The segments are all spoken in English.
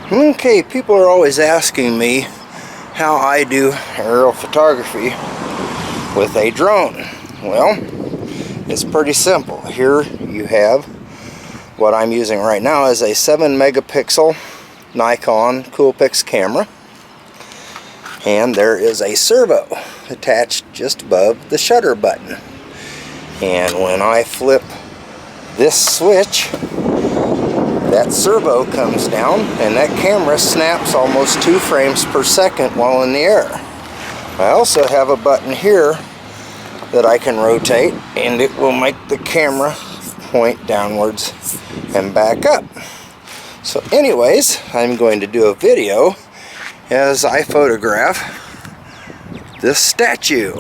Okay, people are always asking me how I do aerial photography with a drone. Well, it's pretty simple. Here you have what I'm using right now is a 7 megapixel Nikon Coolpix camera, and there is a servo attached just above the shutter button. And when I flip this switch, that servo comes down and that camera snaps almost 2 frames per second while in the air. I also have a button here that I can rotate, and it will make the camera point downwards and back up. So anyways, I'm going to do a video as I photograph this statue,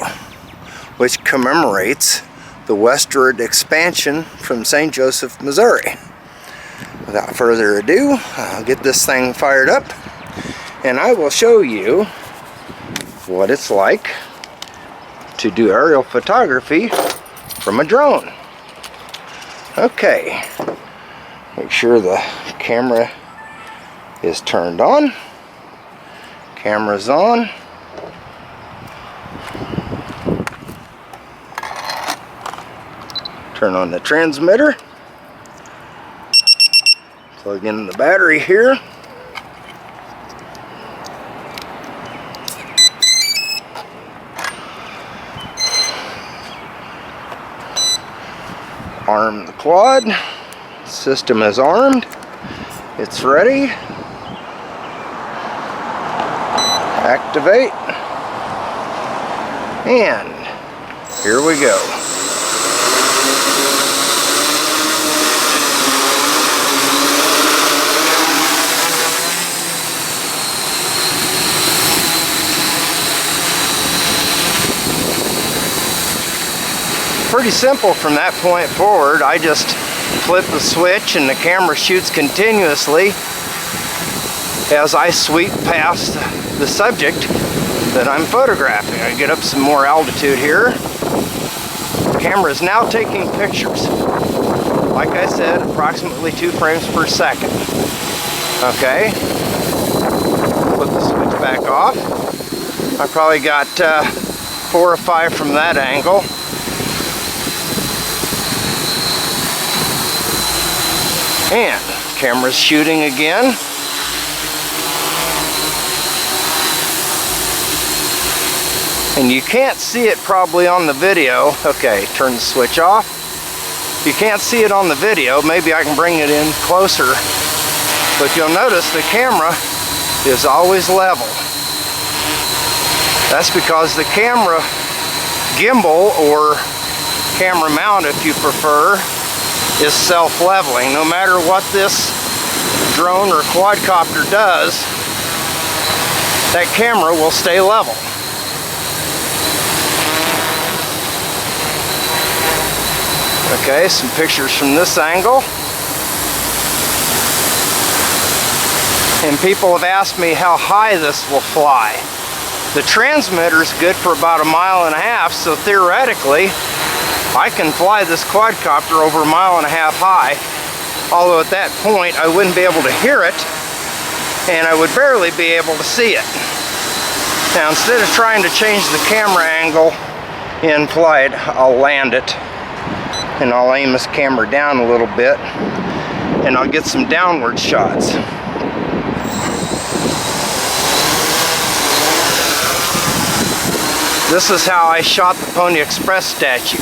which commemorates the westward expansion from St. Joseph, Missouri. Without further ado, I'll get this thing fired up and I will show you what it's like to do aerial photography from a drone. Okay, make sure the camera is turned on. Camera's on. Turn on the transmitter. Plug in the battery here. Arm the quad. System is armed. It's ready. Activate. And here we go. Pretty simple from that point forward. I just flip the switch and the camera shoots continuously as I sweep past the subject that I'm photographing. I get up some more altitude here. The camera is now taking pictures. Like I said, approximately 2 frames per second. Okay, put the switch back off. I probably got 4 or 5 from that angle. And camera's shooting again. And you can't see it probably on the video. Okay, turn the switch off. You can't see it on the video. Maybe I can bring it in closer. But you'll notice the camera is always level. That's because the camera gimbal, or camera mount if you prefer, is self-leveling. No matter what this drone or quadcopter does, that camera will stay level. Okay, some pictures from this angle. And people have asked me how high this will fly. The transmitter is good for about 1.5 miles, so theoretically I can fly this quadcopter over 1.5 miles high, although at that point I wouldn't be able to hear it and I would barely be able to see it. Now, instead of trying to change the camera angle in flight, I'll land it and I'll aim this camera down a little bit and I'll get some downward shots. This is how I shot the Pony Express statue.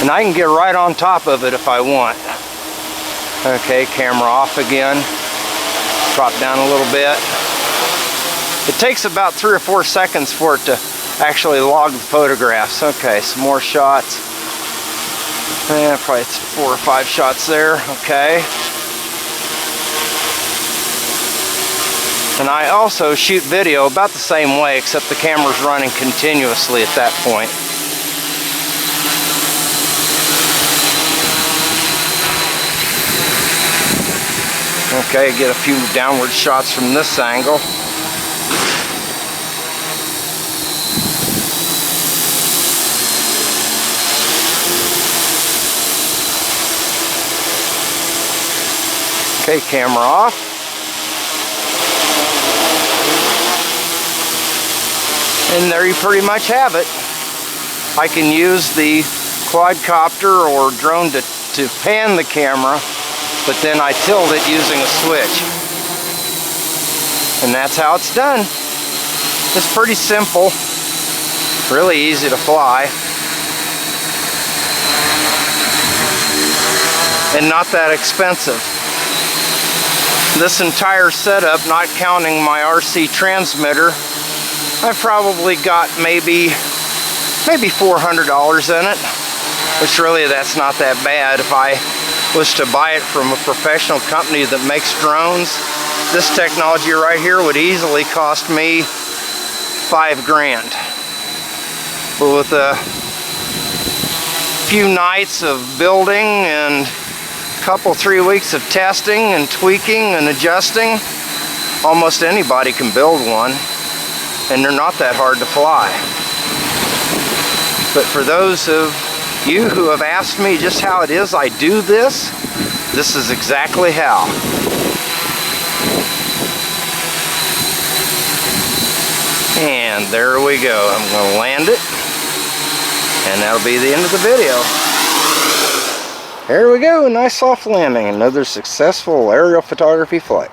And I can get right on top of it if I want. Okay, camera off again. Drop down a little bit. It takes about 3 or 4 seconds for it to actually log the photographs. Okay, some more shots. Yeah, probably 4 or 5 shots there. Okay. And I also shoot video about the same way, except the camera's running continuously at that point. Okay, get a few downward shots from this angle. Okay, camera off. And there you pretty much have it. I can use the quadcopter or drone to pan the camera, but then I tilt it using a switch. And that's how it's done. It's pretty simple, really easy to fly, and not that expensive. This entire setup, not counting my RC transmitter, I've probably got maybe $400 in it, which really that's not that bad. If I was to buy it from a professional company that makes drones, this technology right here would easily cost me $5 grand. But with a few nights of building and a 3 weeks of testing and tweaking and adjusting, almost anybody can build one, and they're not that hard to fly. But for those of you who have asked me just how it is I do this, this is exactly how. And there we go. I'm going to land it, and that'll be the end of the video. There we go, nice soft landing. Another successful aerial photography flight.